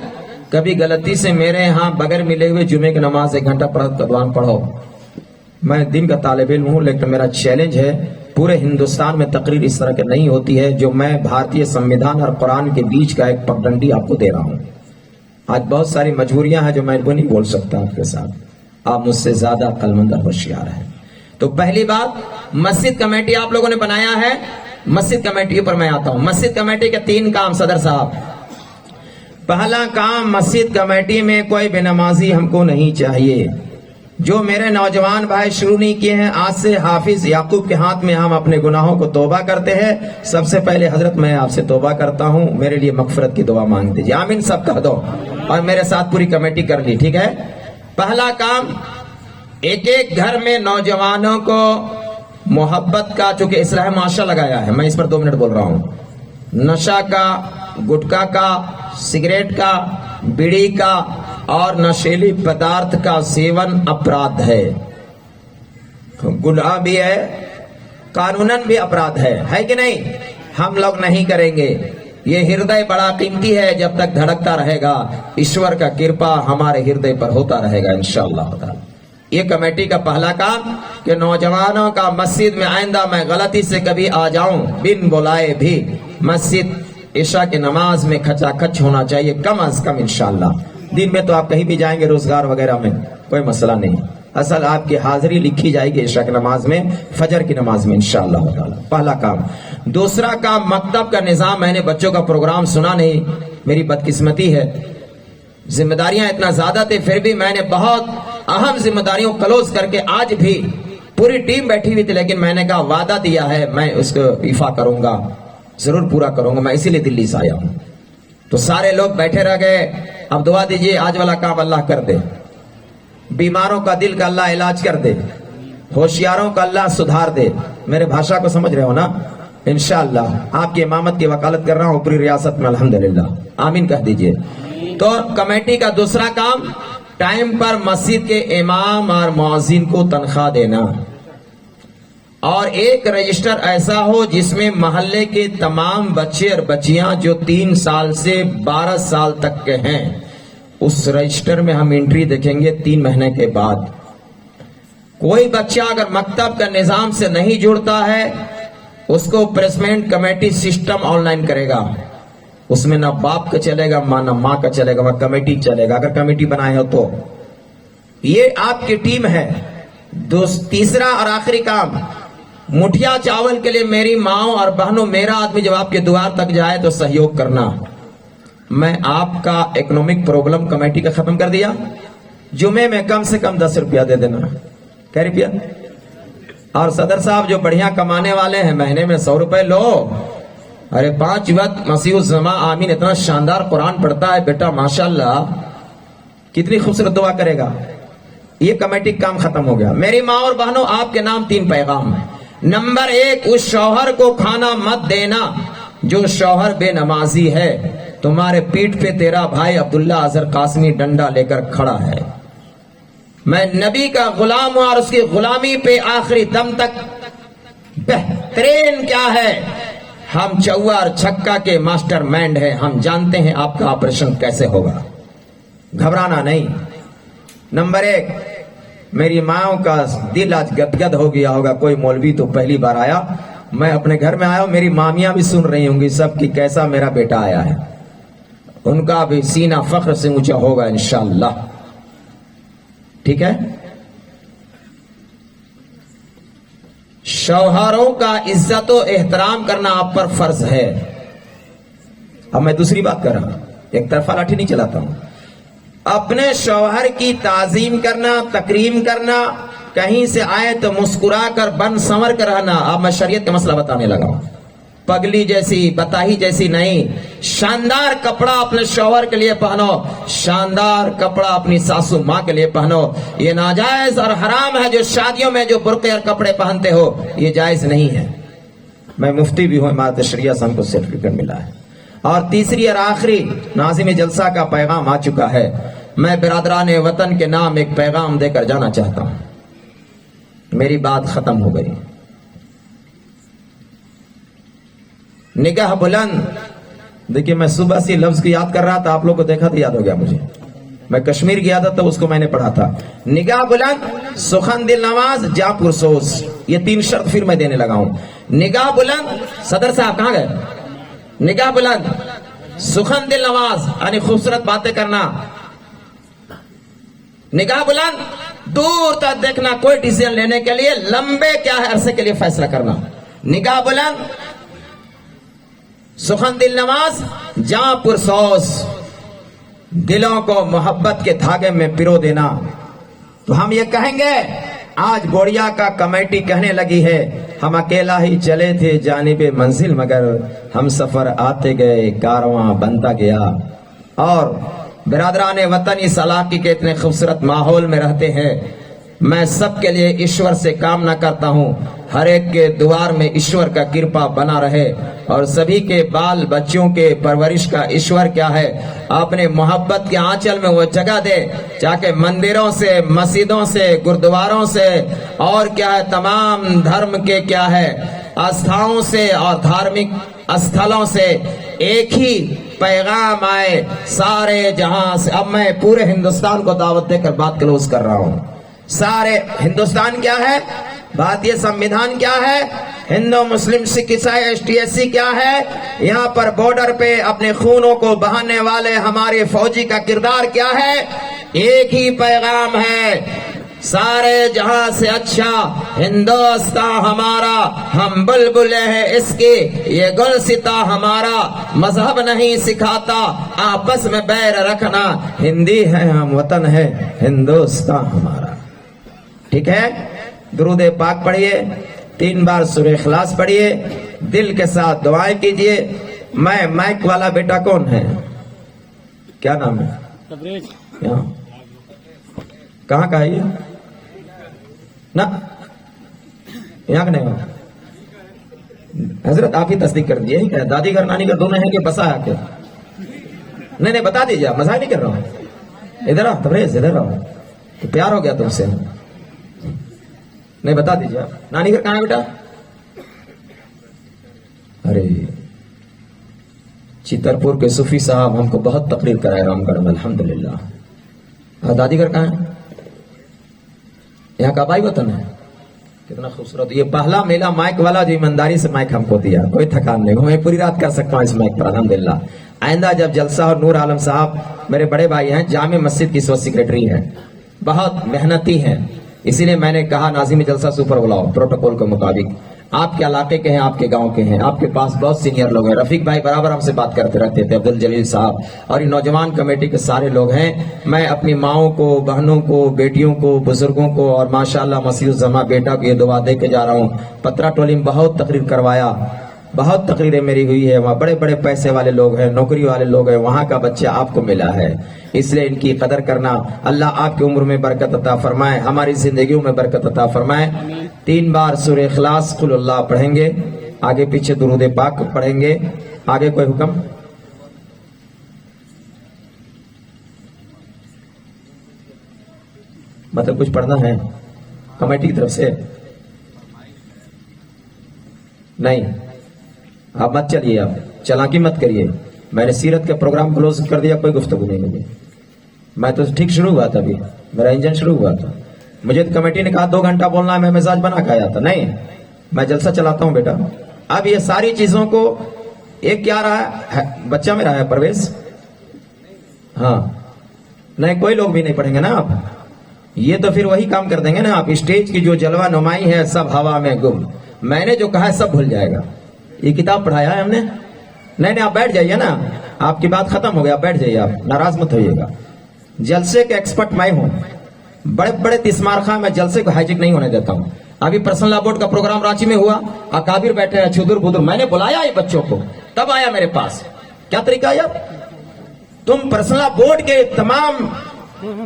کبھی غلطی سے میرے ہاں بغیر ملے ہوئے جمعے کی نماز 1 گھنٹہ قرآن پڑھو. میں دن کا طالب علم ہوں، لیکن میرا چیلنج ہے، پورے ہندوستان میں تقریر اس طرح کی نہیں ہوتی ہے جو میں بھارتی سنویدھان اور قرآن کے بیچ کا ایک پگڈنڈی آپ کو دے رہا ہوں. آج بہت ساری مجبوریاں ہیں جو میں وہ نہیں بول سکتا آپ کے ساتھ. آپ مجھ سے زیادہ عقل مند اور ہوشیار ہیں. تو پہلی بات، مسجد کمیٹی آپ لوگوں نے بنایا ہے. مسجد کمیٹی پر میں آتا ہوں. مسجد کمیٹی کے 3 کام صدر صاحب. پہلا کام، مسجد کمیٹی میں کوئی بے نمازی ہم کو نہیں چاہیے. جو میرے نوجوان بھائی شروع نہیں کیے ہیں، آج سے حافظ یعقوب کے ہاتھ میں ہم اپنے گناہوں کو توبہ کرتے ہیں. سب سے پہلے حضرت میں آپ سے توبہ کرتا ہوں، میرے لیے مغفرت کی دعا مانگ دیجیے. آمین سب کہہ دو. اور میرے ساتھ پوری کمیٹی کر لی، ٹھیک ہے. پہلا کام، ایک ایک گھر میں نوجوانوں کو محبت کا، چونکہ اصلاح معاشرہ لگایا ہے، میں اس پر 2 منٹ بول رہا ہوں. نشہ کا، گٹکا کا، سگریٹ کا، بیڑی کا اور نشیلی پدارتھ کا سیون اپرادھ ہے. گناہ بھی ہے، قانوناً بھی اپرادھ ہے کہ نہیں؟ ہم لوگ نہیں کریں گے. یہ ہردے بڑا قیمتی ہے، جب تک دھڑکتا رہے گا ایشور کا کرپا ہمارے ہردے پر ہوتا رہے گا انشاءاللہ تعالی. یہ کمیٹی کا پہلا کام کہ نوجوانوں کا مسجد میں آئندہ میں غلطی سے کبھی آ جاؤں بن بلائے بھی مسجد عشاء کی نماز میں کھچا کھچ ہونا چاہیے کم از کم انشاءاللہ. دن میں تو آپ کہیں بھی جائیں گے روزگار وغیرہ میں کوئی مسئلہ نہیں. اصل آپ کی حاضری لکھی جائے گی عشاء کی نماز میں، فجر کی نماز میں انشاءاللہ تعالی. پہلا کام. دوسرا کام، مکتب کا نظام. میں نے بچوں کا پروگرام سنا نہیں، میری بدقسمتی ہے. ذمہ داریاں اتنا زیادہ تھے، پھر بھی میں نے بہت اہم ذمہ داریوں کلوز کر کے، آج بھی پوری ٹیم بیٹھی ہوئی تھی، لیکن میں نے کہا وعدہ دیا ہے میں اس کو ایفا کروں گا، ضرور پورا کروں گا. میں اسی لیے دلی سے آیا ہوں. تو سارے لوگ بیٹھے رہ گئے. اب دعا دیجئے آج والا کام اللہ کر دے. بیماروں کا دل کا اللہ علاج کر دے، ہوشیاروں کا اللہ سدھار دے. میرے بھاشا کو سمجھ رہے ہو نا؟ انشاءاللہ آپ کی امامت کی وکالت کر رہا ہوں پوری ریاست میں الحمدللہ. آمین کہہ دیجئے. تو کمیٹی کا دوسرا کام، ٹائم پر مسجد کے امام اور مؤذن کو تنخواہ دینا، اور ایک رجسٹر ایسا ہو جس میں محلے کے تمام بچے اور بچیاں جو 3 سال سے 12 سال تک کے ہیں، اس رجسٹر میں ہم انٹری دیکھیں گے 3 مہینے کے بعد. کوئی بچہ اگر مکتب کا نظام سے نہیں جڑتا ہے، اس کو placement committee system on line کرے گا. اس میں نہ باپ کا چلے گا، نہ ماں کا چلے گا، وہ کمیٹی چلے گا. اگر کمیٹی بنائے ہو تو یہ آپ کی ٹیم ہے. تیسرا اور آخری کام، مٹھیا چاول کے لیے میری ماؤں اور بہنوں، میرا آدمی جب آپ کے دوار تک جائے تو سہیوگ کرنا. میں آپ کا اکنامک پروبلم کمیٹی کا ختم کر دیا. جمعے میں کم سے کم 10 روپیہ دے دینا. کیا روپیہ؟ اور صدر صاحب جو بڑھیا کمانے والے ہیں، مہینے میں 100 روپے لو. ارے 5 وقت مسیح الزما آمین اتنا شاندار قرآن پڑھتا ہے بیٹا، ماشاءاللہ کتنی خوبصورت دعا کرے گا. یہ کمیٹی کام ختم ہو گیا. میری ماں اور بہنوں، آپ کے نام 3 پیغام ہیں. نمبر 1، اس شوہر کو کھانا مت دینا جو شوہر بے نمازی ہے. تمہارے پیٹھ پہ تیرا بھائی عبداللہ اظہر قاسمی ڈنڈا لے کر کھڑا ہے. میں نبی کا غلام ہوں اور اس کی غلامی پہ آخری دم تک. بہترین کیا ہے، ہم چوا اور چھکا کے ماسٹر مائنڈ ہیں. ہم جانتے ہیں آپ کا آپریشن کیسے ہوگا، گھبرانا نہیں. نمبر 1، میری ماں کا دل آج گدگد ہو گیا ہوگا. کوئی مولوی تو پہلی بار آیا، میں اپنے گھر میں آیا ہوں، میری مامیاں بھی سن رہی ہوں گی سب کی کیسا میرا بیٹا آیا ہے. ان کا بھی سینہ فخر سے اونچا ہوگا انشاءاللہ. ٹھیک ہے. شوہروں کا عزت و احترام کرنا آپ پر فرض ہے. اب میں دوسری بات کر رہا ہوں، ایک طرفہ لاٹھی نہیں چلاتا ہوں. اپنے شوہر کی تعظیم کرنا، تکریم کرنا، کہیں سے آئے تو مسکرا کر بن سنور کر رہنا. اب میں شریعت کا مسئلہ بتانے لگا ہوں. پگلی جیسی، بتاہی جیسی نہیں. شاندار کپڑا اپنے شوہر کے لیے پہنو، شاندار کپڑا اپنی ساسو ماں کے لیے پہنو. یہ ناجائز اور حرام ہے جو شادیوں میں جو برقعے اور کپڑے پہنتے ہو، یہ جائز نہیں ہے. میں مفتی بھی ہوں، امارت شریعہ سے ہم کو سرٹیفکیٹ ملا ہے. اور تیسری اور آخری، ناظم جلسہ کا پیغام آ چکا ہے. میں برادران وطن کے نام ایک پیغام دے کر جانا چاہتا ہوں. میری بات ختم ہو گئی. نگاہ بلند دیکھیے میں صبح سے لفظ کی یاد کر رہا تھا, آپ لوگ کو دیکھا تو یاد ہو گیا مجھے. میں کشمیر گیا تھا تو اس کو میں نے پڑھا تھا. نگاہ بلند, سخن دل نواز, جاں پرسوز. یہ 3 شرط پھر میں دینے لگا ہوں. نگاہ بلند, صدر صاحب کہاں گئے؟ نگاہ بلند, سخن دل نواز یعنی خوبصورت باتیں کرنا. نگاہ بلند, دور تک دیکھنا, کوئی ڈیسیژن لینے کے لیے لمبے کیا ہے عرصے کے لیے فیصلہ کرنا. نگاہ بلند, سخن دل نواز, جاں پرسوز, دلوں کو محبت کے دھاگے میں پرو دینا. تو ہم یہ کہیں گے, آج گوڑیا کا کمیٹی کہنے لگی ہے ہم اکیلا ہی چلے تھے جانب منزل, مگر ہم سفر آتے گئے کارواں بنتا گیا. اور برادران وطن اس علاقے کے اتنے خوبصورت ماحول میں رہتے ہیں. میں سب کے لیے ایشور سے کامنا کرتا ہوں ہر ایک کے دوار میں ایشور کا کرپا بنا رہے, اور سبھی کے بال بچوں کے پرورش کا ایشور کیا ہے اپنے محبت کے آنچل میں وہ جگہ دے, تاکہ مندروں سے, مسجدوں سے, گردواروں سے اور کیا ہے تمام دھرم کے کیا ہے آستھاؤں سے اور دھارمک استھلوں سے ایک ہی پیغام آئے سارے جہاں سے. اب میں پورے ہندوستان کو دعوت دے کر بات کلوز کر رہا ہوں. سارے ہندوستان کیا ہے, بھارتیہ سمویدھان کیا ہے, ہندو مسلم سکھ عیسائی ایس ٹی ایس سی کیا ہے, یہاں پر بارڈر پہ اپنے خونوں کو بہانے والے ہمارے فوجی کا کردار کیا ہے. ایک ہی پیغام ہے, سارے جہاں سے اچھا ہندوستان ہمارا, ہم بلبلے ہیں اس کی, یہ گلستہ ہمارا, مذہب نہیں سکھاتا آپس میں بیر رکھنا, ہندی ہے ہم وطن ہے ہندوستان ہمارا. ٹھیک ہے, درود پاک پڑھیے, 3 بار سورہ اخلاص پڑھیے, دل کے ساتھ دعائیں کیجئے. میں مائک والا بیٹا کون ہے, کیا نام ہے, یہاں کہاں کا ہے یہ نا, یہاں کا نہیں ہو حضرت, آپ ہی تصدیق کر دیجیے. دادی گھر نانی گھر دونوں ہیں کہ بسا ہے, نہیں بتا دیجیے, آپ مزاح نہیں کر رہا ہوں. ادھر آؤ تبریز, ادھر آؤ, تو پیار ہو گیا تم سے. نہیں بتا دیجیے آپ, نانی گھر کہاں ہے بیٹا؟ ارے چترپور کے صوفی صاحب ہم کو بہت تقریر کرائے رام گڑھ میں, الحمدللہ. دادی گھر کہاں ہے؟ یہاں کا آبائی وطن ہے. کتنا خوبصورت. یہ پہلا میلہ مائک والا جو ایمانداری سے مائک ہم کو دیا, کوئی تھکان نہیں, میں پوری رات کر سکتا ہوں اس مائک پر, الحمدللہ. آئندہ جب جلسہ ہو, نور عالم صاحب میرے بڑے بھائی ہیں, جامع مسجد کی اس وقت سیکریٹری ہیں, بہت محنتی ہیں, اسی لیے میں نے کہا ناظم جلسہ سپر بلاؤ پروٹوکول کے مطابق. آپ کے علاقے کے ہیں, آپ کے گاؤں کے ہیں, آپ کے پاس بہت سینئر لوگ ہیں. رفیق بھائی برابر ہم سے بات کرتے رہتے تھے, عبد الجلیل صاحب, اور یہ نوجوان کمیٹی کے سارے لوگ ہیں. میں اپنی ماؤں کو, بہنوں کو, بیٹیوں کو, بزرگوں کو اور ماشاءاللہ مسیح الزما بیٹا کو یہ دعا دے کے جا رہا ہوں. پترا ٹولی میں بہت تقریر کروایا, بہت تقریریں میری ہوئی ہے, وہاں بڑے بڑے پیسے والے لوگ ہیں, نوکری والے لوگ ہیں, وہاں کا بچہ آپ کو ملا ہے, اس لیے ان کی قدر کرنا. اللہ آپ کی عمر میں برکت عطا فرمائے, ہماری زندگیوں میں برکت عطا فرمائے. 3 بار سورہ اخلاص قل اللہ پڑھیں گے, آگے پیچھے درود پاک پڑھیں گے. آگے کوئی حکم؟ مطلب کچھ پڑھنا ہے کمیٹی کی طرف سے؟ نہیں, آپ مت چلیے, آپ چلاکی مت کریے. میں نے سیرت کا پروگرام کلوز کر دیا, کوئی گفتگو نہیں مجھے. میں تو ٹھیک شروع ہوا تھا, ابھی میرا انجن شروع ہوا تھا. مجھے کمیٹی نے کہا 2 گھنٹہ بولنا ہے, میں مزاج بنا کے آیا تھا. نہیں, میں جلسہ چلاتا ہوں بیٹا. اب یہ ساری چیزوں کو ایک کیا رہا ہے, بچہ میرا ہے پرویز, ہاں نہیں کوئی لوگ بھی نہیں پڑھیں گے نا آپ, یہ تو پھر وہی کام کر دیں گے نا آپ. اسٹیج کی جو جلوہ نمائی ہے سب ہوا میں گم, میں نے جو کہا ہے سب بھول جائے گا. یہ کتاب پڑھایا ہے ہم نے. نہیں آپ بیٹھ جائیے نا, آپ کی بات ختم ہو گیا, بیٹھ جائیے, آپ ناراض مت ہوئیے گا. جلسے کے ایکسپرٹ میں ہوں, بڑے بڑے تسمار خواہ, میں جلسے کو ہائیجک نہیں ہونے دیتا ہوں. ابھی پرسنل لا بورڈ کا پروگرام رانچی میں ہوا, اکابر بیٹھے ہیں, چھدر بدر, میں نے بلایا یہ بچوں کو, تب آیا میرے پاس. کیا طریقہ آیا, تم پرسنل لا بورڈ کے تمام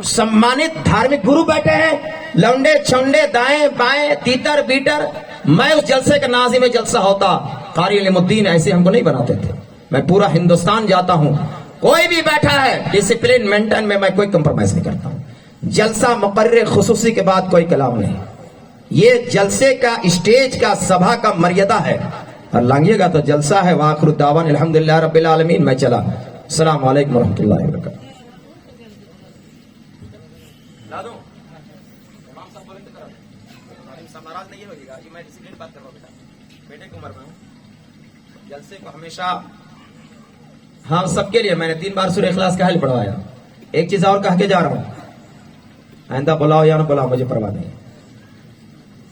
سمانت دھارمک گرو بیٹھے ہیں, لونڈے چھونڈے دائیں بائیں تیتر بیٹر. میں اس جلسے کا ناظم جلسہ ہوتا, قاری علم الدین ایسے ہم کو نہیں بناتے تھے. میں پورا ہندوستان جاتا ہوں, کوئی بھی بیٹھا ہے ڈسپلن مینٹین میں کوئی کمپرومائز نہیں کرتا ہوں. جلسہ مقرر خصوصی کے بعد کوئی کلام نہیں. یہ جلسے کا, اسٹیج کا, سبھا کا مریدہ ہے. اور لانگیے گا تو جلسہ ہے. وآخر الدعوان الحمدللہ رب العالمین. میں چلا. السلام علیکم ورحمۃ اللہ وبرکاتہ. جلسے کو ہمیشہ ہاں سب کے لیے میں نے 3 بار سورہ اخلاص کا حل پڑھوایا. ایک چیز اور کہہ کے جا رہا ہوں, آئندہ بلاؤ یا نہ بلاؤ مجھے پرواہ نہیں.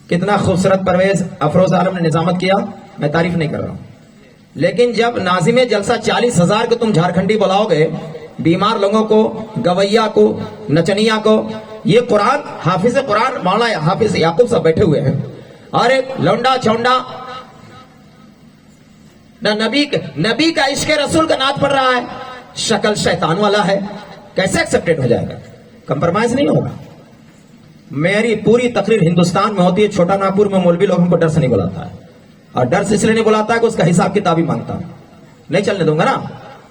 کتنا خوبصورت پرویز افروز عالم نے نظامت کیا, میں تعریف نہیں کر رہا ہوں. لیکن جب ناظم جلسہ 40,000 کو تم جھارکھنڈی بلاؤ گے, بیمار لوگوں کو, گویا کو, نچنیا کو, یہ قرآن حافظ قرآن مولانا حافظ یعقوب صاحب بیٹھے ہوئے ہیں, اور ایک لونڈا چونڈا نہ نبی کا عشق رسول کا نعت پڑھ رہا ہے, شکل شیطان والا ہے, کیسے ایکسپٹیڈ ہو جائے گا؟ کمپرمائز نہیں ہوگا. میری پوری تقریر ہندوستان میں ہوتی ہے, چھوٹا ناگپور میں مولوی لوگ ہم کو ڈر سے نہیں بلاتا ہے, اور ڈر سے اس لیے نہیں بلاتا ہے کہ اس کا حساب کتاب ہی مانگتا ہوں. نہیں چلنے دوں گا نا.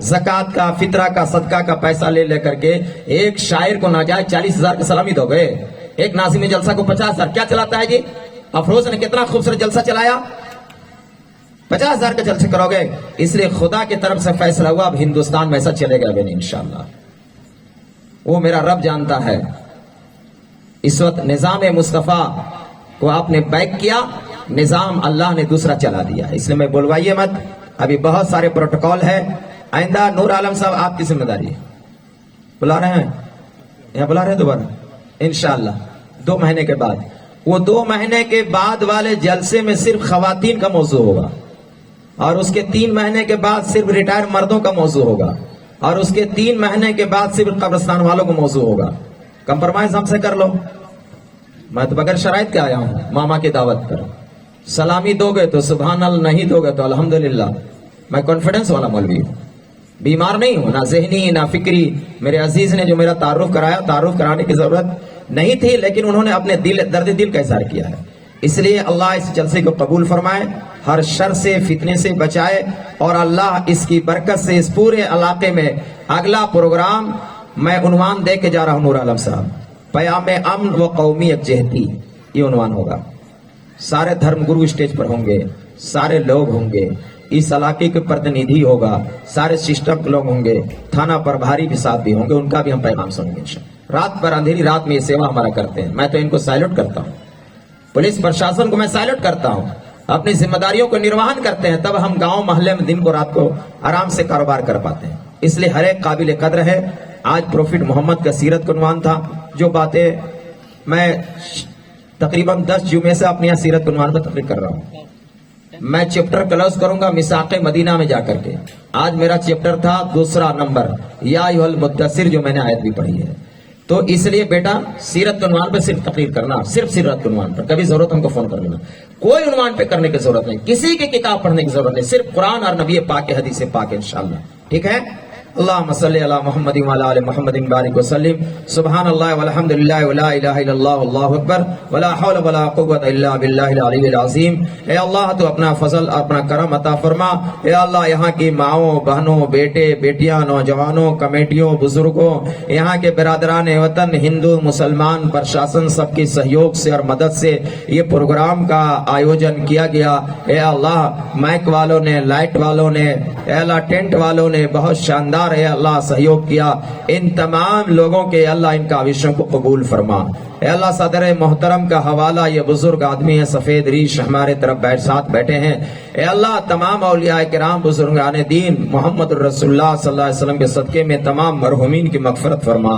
زکوٰۃ کا, فطرہ کا, صدقہ کا پیسہ لے کر کے ایک شاعر کو ناجائز 40,000 کی سلامی دو گے, ایک ناظم جلسہ کو 50,000. کیا چلاتا ہے جی؟ افروز نے کتنا خوبصورت جلسہ چلایا, 50,000 کا جلسے کرو گے. اس لیے خدا کی طرف سے فیصلہ ہوا, اب ہندوستان میں ایسا چلے گا بھی نہیں انشاءاللہ. وہ میرا رب جانتا ہے. اس وقت نظام مصطفیٰ کو آپ نے بیک کیا, نظام اللہ نے دوسرا چلا دیا. اس لیے میں بلوائیے مت, ابھی بہت سارے پروٹوکول ہے. آئندہ نور عالم صاحب آپ کی ذمہ داری ہے. بلا رہے ہیں یہاں, بلا رہے ہیں دوبارہ انشاءاللہ 2 مہینے کے بعد. وہ 2 مہینے کے بعد والے جلسے میں صرف خواتین کا موضوع ہوگا, اور اس کے 3 مہینے کے بعد صرف ریٹائر مردوں کا موضوع ہوگا, اور اس کے 3 مہینے کے بعد صرف قبرستان والوں کا موضوع ہوگا. کمپرمائز ہم سے کر لو. میں تو بغیر شرائط کے آیا ہوں ماما کی دعوت پر. سلامی دو گے تو سبحان اللہ, نہیں دو گے تو الحمدللہ. میں کانفیڈنس والا مولوی ہوں, بیمار نہیں ہوں, نہ ذہنی نہ فکری. میرے عزیز نے جو میرا تعارف کرایا, تعارف کرانے کی ضرورت نہیں تھی, لیکن انہوں نے اپنے درد دل کا اظہار کیا ہے. اس لیے اللہ اس جلسے کو قبول فرمائے, ہر شر سے فتنے سے بچائے, اور اللہ اس کی برکت سے اس پورے علاقے میں اگلا پروگرام میں عنوان دے کے جا رہا ہوں نور عالم صاحب, پیام امن و قومی یکجہتی. یہ عنوان ہوگا. سارے دھرم گرو اسٹیج پر ہوں گے, سارے لوگ ہوں گے, اس علاقے کے پرتنیدھی ہوگا, سارے سسٹم کے لوگ ہوں گے, تھانہ پربھاری بھی ساتھ بھی ہوں گے, ان کا بھی ہم پیغام سنیں گے انشاءاللہ. رات پر اندھیری رات میں یہ سیوا ہمارا کرتے ہیں. میں تو ان کو سیلوٹ کرتا ہوں, پولیس پرشاسن کو میں سیلوٹ کرتا ہوں. اپنی ذمہ داریوں کو نرواہن کرتے ہیں, تب ہم گاؤں محلے میں دن کو رات کو آرام سے کاروبار کر پاتے ہیں. اس لیے ہر ایک قابل قدر ہے. آج پروفٹ محمد کا سیرت کا عنوان تھا. جو باتیں میں تقریباً 10 جمعے سے اپنی سیرت عنوان پر تقریر کر رہا ہوں, میں چیپٹر کلوز کروں گا میثاق مدینہ میں جا کر کے. آج میرا چیپٹر تھا 2 نمبر, یا ایھا المدثر, جو میں نے آیت بھی پڑھی ہے. تو اس لیے بیٹا سیرت عنوان پہ صرف تقریر کرنا, صرف سیرت عنوان پر. کبھی ضرورت ہم کو فون کر لینا, کوئی عنوان پہ کرنے کی ضرورت نہیں, کسی کی کتاب پڑھنے کی ضرورت نہیں, صرف قرآن اور نبی پاک کے حدیث پاک انشاءاللہ. ٹھیک ہے. اللہم صلی علی محمد وعلی آل محمد بارک وسلم. سبحان اللہ والحمد للہ ولا الہ الا اللہ واللہ اکبر ولا حول ولا قوت الا باللہ العلی العظیم. اے اللہ تو اپنا فضل اپنا کرم عطا فرما. اے اللہ یہاں کی ماؤں بہنوں بیٹے بیٹیاں نوجوانوں کمیٹیوں بزرگوں یہاں کے برادران وطن ہندو مسلمان پرشاسن سب کی سہیوگ سے اور مدد سے یہ پروگرام کا آیوجن کیا گیا. اے اللہ مائک والوں نے, لائٹ والوں نے, اے اللہ ٹینٹ والوں نے بہت شاندار اے اللہ سہیوگ کیا. ان تمام لوگوں کے اللہ ان کاوشوں کو قبول فرما. اے اللہ صدر محترم کا حوالہ یہ بزرگ آدمی ہے, سفید ریش ہمارے طرف ساتھ بیٹھے ہیں. اے اللہ تمام اولیاء کرام بزرگان دین محمد الرسول اللہ صلی اللہ علیہ وسلم کے صدقے میں تمام مرحومین کی مغفرت فرما.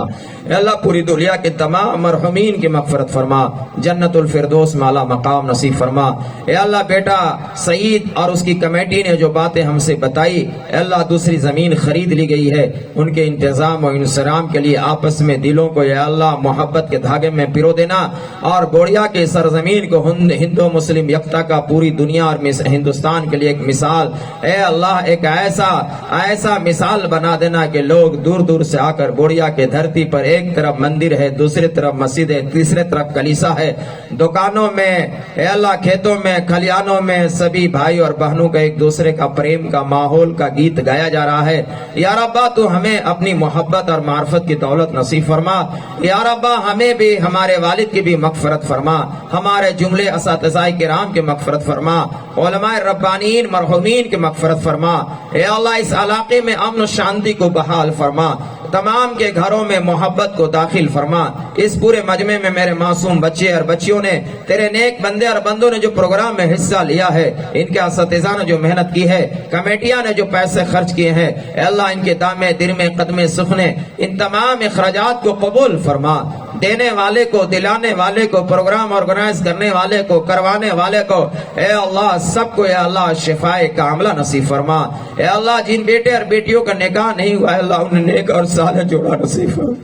اے اللہ پوری دنیا کے تمام مرحومین کی مغفرت فرما, جنت الفردوس مالا مقام نصیب فرما. اے اللہ بیٹا سعید اور اس کی کمیٹی نے جو باتیں ہم سے بتائی, اے اللہ دوسری زمین خرید لی گئی ہے, ان کے انتظام و انصرام کے لیے آپس میں دلوں کو یا اللہ محبت کے دھاگے میں پیرو دینا, اور گوڑیا کے سرزمین کو ہندو مسلم یکتا کا پوری دنیا اور ہندوستان کے لیے ایک مثال, اے اللہ ایک ایسا مثال بنا دینا کہ لوگ دور دور سے آ کر گوڑیا کے دھرتی پر ایک طرف مندر ہے, دوسری طرف مسجد ہے, تیسرے طرف کلیسا ہے, دکانوں میں اے اللہ کھیتوں میں کھلیانوں میں سبھی بھائی اور بہنوں کا ایک دوسرے کا پریم کا ماحول کا گیت گایا جا رہا ہے. یا ربا تو ہمیں اپنی محبت اور معرفت کی دولت نصیب فرما. یا ربا ہمیں بھی ہماری ہمارے والد کی بھی مغفرت فرما، ہمارے جملے اساتذہ کرام کی مغفرت فرما، علماء ربانیین مرحومین کی مغفرت فرما۔ اے اللہ اس علاقے میں امن و شانتی کو بحال فرما، تمام کے گھروں میں محبت کو داخل فرما۔ اس پورے مجمع میں میرے معصوم بچے اور بچیوں نے، تیرے نیک بندے اور بندوں نے جو پروگرام میں حصہ لیا ہے، ان کے اساتذہ نے جو محنت کی ہے، کمیٹیاں نے جو پیسے خرچ کیے ہیں، اے اللہ ان کے دامے درمے قدمے سخنے ان تمام اخراجات کو قبول فرما۔ دینے والے کو، دلانے والے کو، پروگرام آرگنائز کرنے والے کو، کروانے والے کو، اے اللہ سب کو اے اللہ شفائے کاملہ نصیب فرما۔ اے اللہ جن بیٹے اور بیٹیوں کا نکاح نہیں ہوا ہے، اللہ انہیں نیک اور صالح جوڑا نصیب فرما۔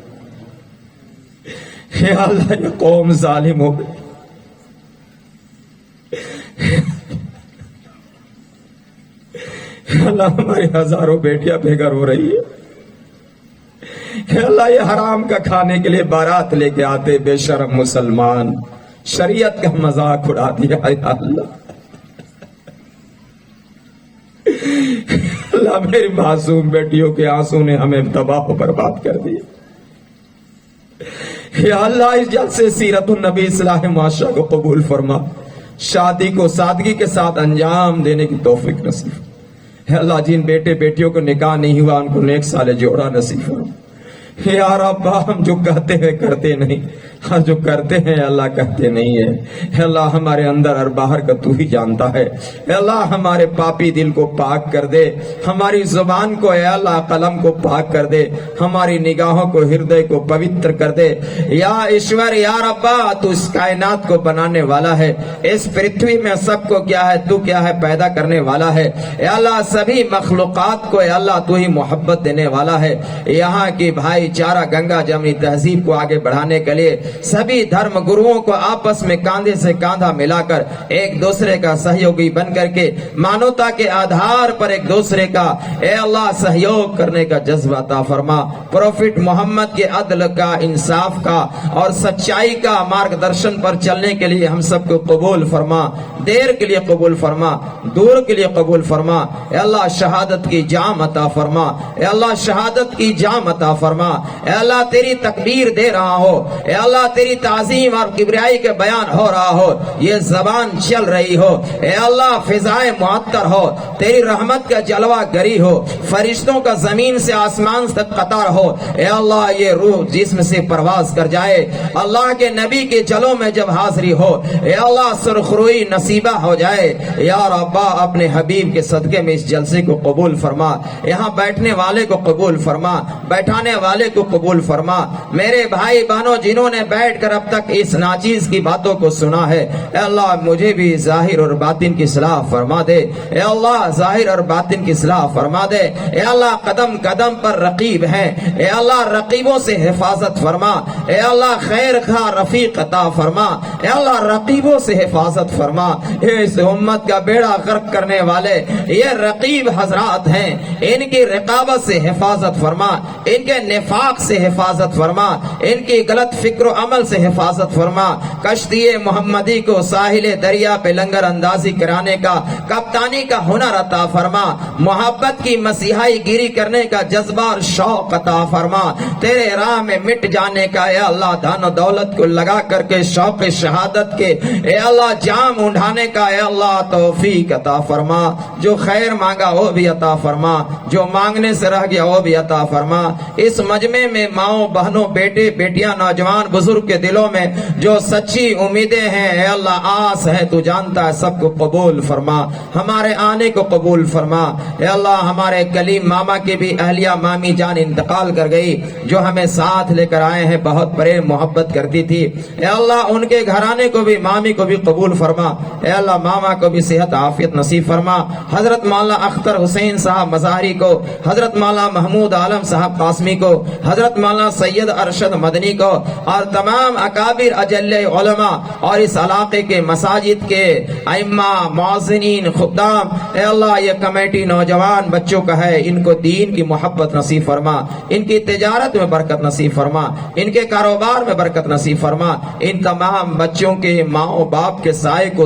اے اللہ یہ قوم ظالم ہو گئی، اللہ ہماری ہزاروں بیٹیاں بے گھر ہو رہی ہے، اللہ یہ حرام کا کھانے کے لیے بارات لے کے آتے بے شرم مسلمان شریعت کا مذاق اڑا دیا۔ اللہ میری معصوم بیٹیوں کے آنسو نے ہمیں تباہ و برباد کر دیا۔ یا اللہ اس جلسے سیرت النبی اصلاح معاشرہ کو قبول فرما، شادی کو سادگی کے ساتھ انجام دینے کی توفیق نصیب۔ اے اللہ جن بیٹے بیٹیوں کو نکاح نہیں ہوا ان کو نیک صالح جوڑا نصیب فرما۔ یا رب ہم جو کہتے ہیں کرتے نہیں، ہم جو کرتے ہیں اللہ کہتے نہیں ہے۔ اے اللہ ہمارے اندر اور باہر کا تو ہی جانتا ہے۔ اے اللہ ہمارے پاپی دل کو پاک کر دے، ہماری زبان کو اے اللہ قلم کو پاک کر دے، ہماری نگاہوں کو ہردے کو پوتر کر دے۔ یا ایشور یا ربا تو اس کائنات کو بنانے والا ہے، اس پرتھوی میں سب کو کیا ہے تو کیا ہے پیدا کرنے والا ہے۔ اے اللہ سبھی مخلوقات کو اے اللہ تو ہی محبت دینے والا ہے۔ یہاں کی بھائی چارہ گنگا جمنی تہذیب کو آگے بڑھانے کے لیے سبھی دھرم گروؤں کو آپس میں کاندھے سے کاندھا ملا کر ایک دوسرے کا سہیوگی بن کر کے مانوتا کے آدھار پر ایک دوسرے کا اے اللہ سہیوگ کرنے کا جذبہ عطا فرما۔ پروفٹ محمد کے عدل کا، انصاف کا اور سچائی کا مارگدرشن پر چلنے کے لیے ہم سب کو قبول فرما، دیر کے لیے قبول فرما، دور کے لیے قبول فرما۔ اے اللہ شہادت کی جام عطا فرما، اے اللہ شہادت کی جام عطا فرما۔ اے اللہ تیری تکبیر دے رہا ہو، اے اللہ تیری تعظیم اور کبریائی کے بیان ہو رہا ہو، یہ زبان چل رہی ہو، اے اللہ فضائے معطر ہو، تیری رحمت کا جلوہ گری ہو، فرشتوں کا زمین سے آسمان تک قطار ہو، اے اللہ یہ روح جسم سے پرواز کر جائے، اللہ کے نبی کے جلوں میں جب حاضری ہو، اے اللہ سرخروئی نصیبہ ہو جائے۔ یا ربا اپنے حبیب کے صدقے میں اس جلسے کو قبول فرما، یہاں بیٹھنے والے کو قبول فرما، بیٹھانے والے کو قبول فرما۔ میرے بھائی بہنوں جنہوں نے بیٹھ کر اب تک اس ناچیز کی باتوں کو سنا ہے، اے اللہ مجھے بھی ظاہر اور باطن کی اصلاح فرما دے، اے اللہ ظاہر اور باطن کی اصلاح فرما دے۔ اے اللہ قدم قدم پر رقیب ہیں، اے اللہ رقیبوں سے حفاظت فرما، اے اللہ خیر خواہ رفیق عطا فرما، اے اللہ رقیبوں سے حفاظت فرما۔ اس امت کا بیڑا غرق کرنے والے یہ رقیب حضرات ہیں، ان کی رقابت سے حفاظت فرما، ان کے نفاق سے حفاظت فرما، ان کی غلط فکر و عمل سے حفاظت فرما۔ کشتی محمدی کو ساحل دریا پہ لنگر اندازی کرانے کا، کپتانی کا ہنر عطا فرما، محبت کی مسیحائی گیری کرنے کا جذبہ اور شوق عطا فرما، تیرے راہ میں مٹ جانے کا اے اللہ دھن و دولت کو لگا کر کے شوق شہادت کے اے اللہ جام اٹھانے کا اے اللہ توفیق عطا فرما۔ جو خیر مانگا وہ بھی عطا فرما، جو مانگنے سے رہ گیا وہ بھی عطا فرما۔ اس مجمع میں ماؤں بہنوں بیٹے بیٹیاں نوجوان بزرگ کے دلوں میں جو سچی امیدیں ہیں اے اللہ آس ہے تو جانتا ہے، سب کو قبول فرما، ہمارے آنے کو قبول فرما۔ اے اللہ ہمارے کلیم ماما کی بھی اہلیہ مامی جان انتقال کر گئی، جو ہمیں ساتھ لے کر آئے ہیں، بہت بڑے محبت کرتی تھی، اے اللہ ان کے گھرانے کو بھی مامی کو بھی قبول فرما، اے اللہ ماما کو بھی صحت عافیت نصیب فرما۔ حضرت مولانا اختر حسین صاحب مظاہری کو، حضرت مولانا محمود عالم صاحب قاسمی کو، حضرت مولانا سید ارشد مدنی کو اور تمام اکابر اجل علماء اور اس علاقے کے مساجد کے ائمہ مؤذنین خدام، اے اللہ یہ کمیٹی نوجوان بچوں کا ہے، ان کو دین کی محبت نصیب فرما، ان کی تجارت میں برکت نصیب فرما، ان کے کاروبار میں برکت نصیب فرما، ان تمام بچوں کے ماں و باپ کے سائے کو